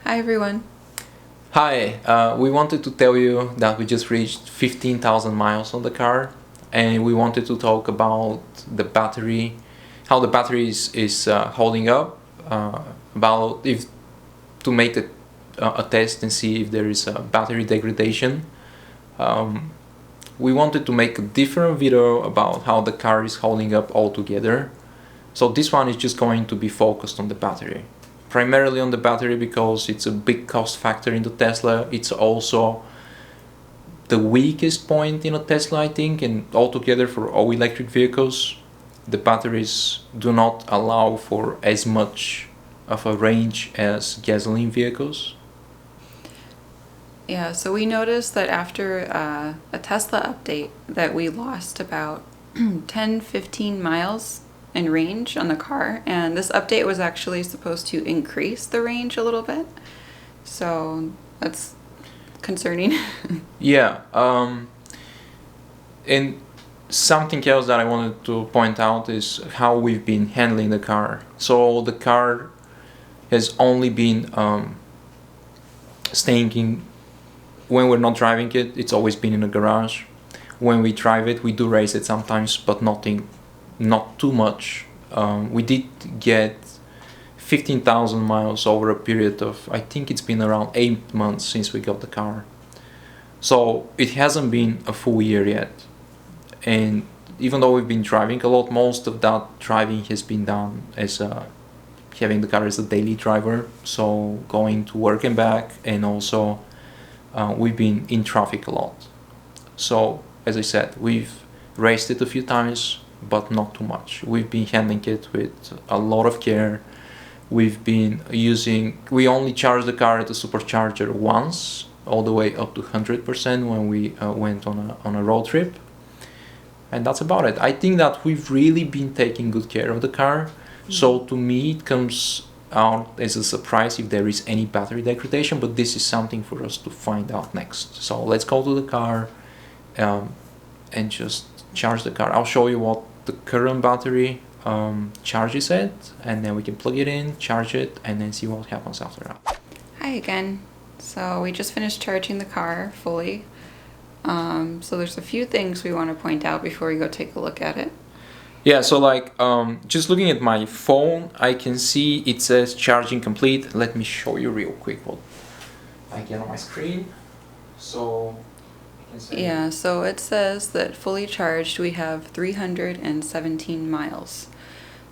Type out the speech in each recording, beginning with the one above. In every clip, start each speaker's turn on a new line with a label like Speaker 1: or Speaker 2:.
Speaker 1: Hi everyone.
Speaker 2: Hi, we wanted to tell you that we just reached 15,000 miles on the car, and we wanted to talk about the battery, how the battery is holding up, about if to make a test and see if there is a battery degradation. Um, we wanted to make a different video about how the car is holding up altogether. So this one is just going to be focused on the battery. Primarily on the battery because it's a big cost factor in the Tesla. It's also the weakest point in a Tesla, I think, and altogether for all electric vehicles, the batteries do not allow for as much of a range as gasoline vehicles.
Speaker 1: Yeah, so we noticed that after a Tesla update that we lost about 10-15 miles in range on the car, and this update was actually supposed to increase the range a little bit. So that's concerning.
Speaker 2: Yeah, and something else that I wanted to point out is how we've been handling the car. So the car has only been staying in, when we're not driving it, it's always been in the garage. When we drive it, we do race it sometimes, but not too much. We did get 15,000 miles over a period of, I think it's been around 8 months since we got the car. So it hasn't been a full year yet. And even though we've been driving a lot, most of that driving has been done as having the car as a daily driver. So going to work and back, and also we've been in traffic a lot. So as I said, we've raced it a few times, but not too much. We've been handling it with a lot of care. We only charged the car at the supercharger once, all the way up to 100% when we went on a road trip. And that's about it. I think that we've really been taking good care of the car. So to me, it comes out as a surprise if there is any battery degradation, but this is something for us to find out next. So let's go to the car and just charge the car. I'll show you what the current battery charges at, and then we can plug it in, charge it, and then see what happens after that.
Speaker 1: Hi again. So we just finished charging the car fully. So there's a few things we want to point out before we go take a look at it.
Speaker 2: Yeah, so just looking at my phone, I can see it says charging complete. Let me show you real quick what I get on my screen. So I can say,
Speaker 1: Yeah, so it says that fully charged we have 317 miles.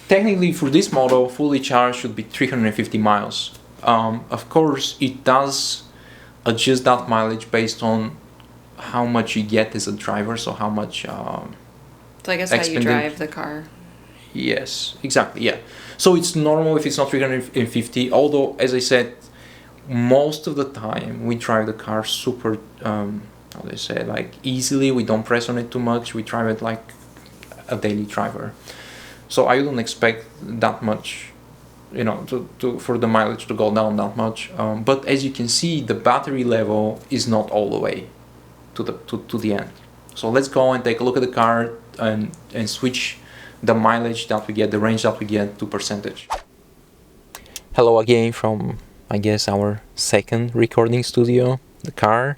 Speaker 2: technically for this model, fully charged should be 350 miles. Of course, it does adjust that mileage based on how much you get as a driver, so how much
Speaker 1: So I guess how you drive the car.
Speaker 2: Yes, exactly, yeah. So it's normal if it's not 350, although, as I said, most of the time we drive the car super, how do you say, like easily. We don't press on it too much. We drive it like a daily driver. So I wouldn't expect that much, for the mileage to go down that much. But as you can see, the battery level is not all the way to the end. So let's go and take a look at the car and switch the mileage that we get, the range that we get, to percentage. Hello again from, I guess, our second recording studio, the car,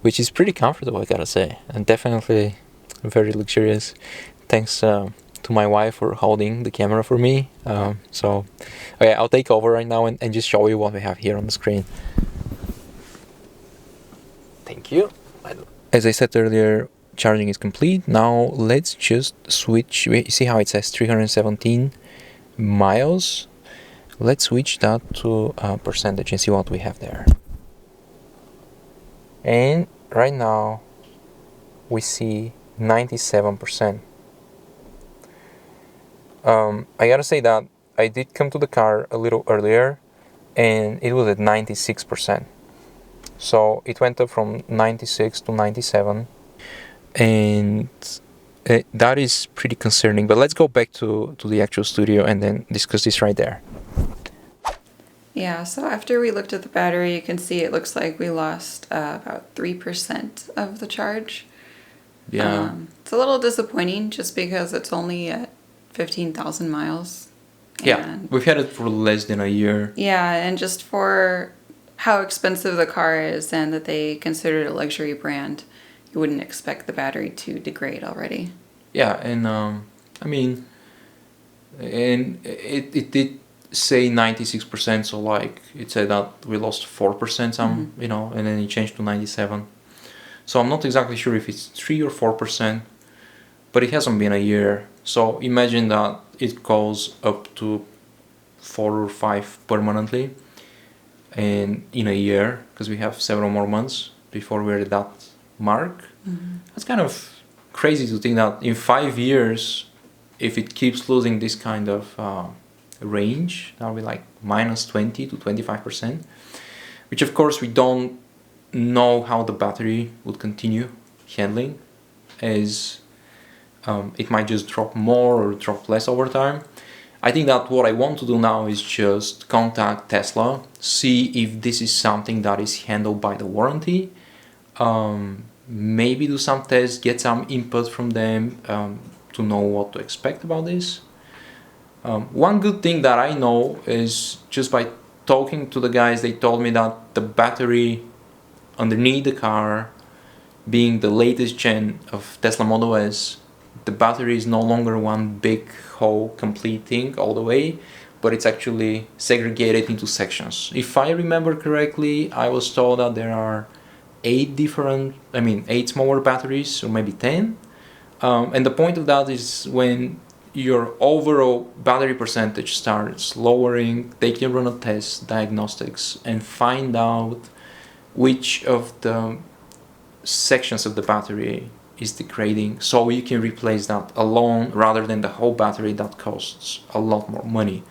Speaker 2: which is pretty comfortable, I gotta say, and definitely very luxurious. Thanks to my wife for holding the camera for me. So okay, I'll take over right now and just show you what we have here on the screen. Thank you. As I said earlier, charging is complete. Now let's just switch. You see how it says 317 miles? Let's switch that to percentage and see what we have there. And right now we see 97%. I gotta say that I did come to the car a little earlier and it was at 96%. So it went up from 96 to 97, and that is pretty concerning. But let's go back to the actual studio and then discuss this right there.
Speaker 1: Yeah, so after we looked at the battery, you can see it looks like we lost about 3% of the charge.
Speaker 2: Yeah.
Speaker 1: It's a little disappointing just because it's only at 15,000 miles.
Speaker 2: Yeah, we've had it for less than a year.
Speaker 1: Yeah, and just for how expensive the car is and that they consider it a luxury brand, you wouldn't expect the battery to degrade already.
Speaker 2: Yeah, and I mean, and it did say 96%, so like it said that we lost 4% some, you know, and then it changed to 97. So I'm not exactly sure if it's 3 or 4%, but it hasn't been a year. So imagine that it goes up to 4 or 5 permanently, and in a year, because we have several more months before we're at that mark. That's kind of crazy to think that in 5 years, if it keeps losing this kind of range, that'll be like minus 20 to 25%, which of course we don't know how the battery would continue handling, as it might just drop more or drop less over time. I think that what I want to do now is just contact Tesla, see if this is something that is handled by the warranty, maybe do some tests, get some input from them to know what to expect about this. One good thing that I know is just by talking to the guys, they told me that the battery underneath the car, being the latest gen of Tesla Model S, the battery is no longer one big whole complete thing all the way, but it's actually segregated into sections. If I remember correctly, I was told that there are 8 smaller batteries, or maybe 10. And the point of that is when your overall battery percentage starts lowering, they can run a test, diagnostics, and find out which of the sections of the battery is degrading, so you can replace that alone rather than the whole battery that costs a lot more money.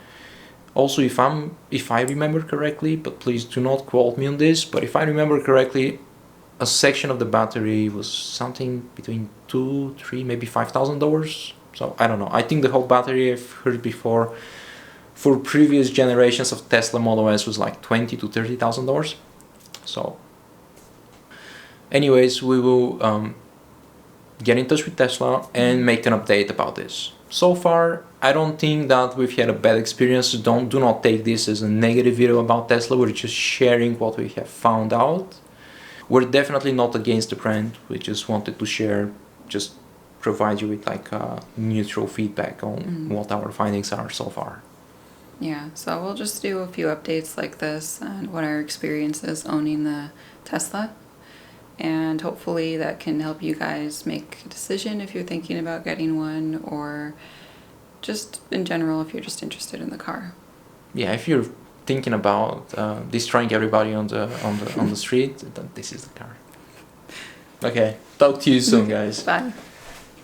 Speaker 2: Also, if I remember correctly, but please do not quote me on this, but if I remember correctly, a section of the battery was something between $2, $3, maybe $5,000. So I don't know. I think the whole battery, I've heard before, for previous generations of Tesla Model S was like $20,000 to $30,000. So anyways, we will get in touch with Tesla and make an update about this. So far, I don't think that we've had a bad experience. Do not take this as a negative video about Tesla. We're just sharing what we have found out. We're definitely not against the brand. We just wanted to share, just provide you with like a neutral feedback on what our findings are so far.
Speaker 1: Yeah, so we'll just do a few updates like this and what our experience is owning the Tesla. And hopefully that can help you guys make a decision if you're thinking about getting one, or just in general if you're just interested in the car.
Speaker 2: Yeah, if you're thinking about destroying everybody on the street, then this is the car. Okay, talk to you soon, guys.
Speaker 1: Bye.